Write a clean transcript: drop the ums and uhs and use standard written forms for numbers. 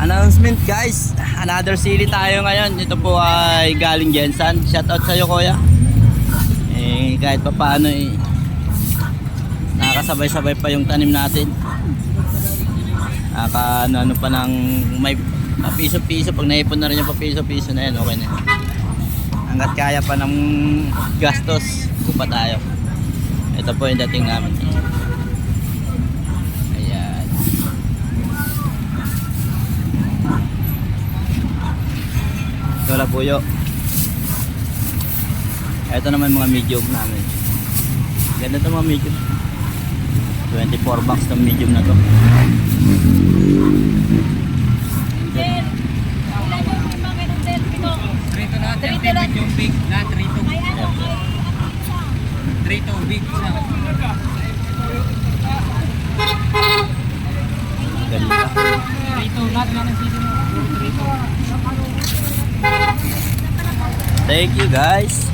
Announcement guys, another city tayo ngayon. Ito po ay galing Jensan. Shoutout sa'yo kuya. Kahit pa paano nakakasabay-sabay pa yung tanim natin. Ano pa ng may piso-piso. Pag naipon na rin yung piso-piso na yan, okay na. Hanggat kaya pa ng gastos, kupa tayo. Ito po yung dating namin. Ayan. Ito lang po yun. Ito naman mga medium namin. Ganda ito mga medium. 24 bucks itong medium na to. Trito natin, medium big na trito. Trito big na. Ganda. Trito lahat na ng sino mo. Trito. Thank you guys.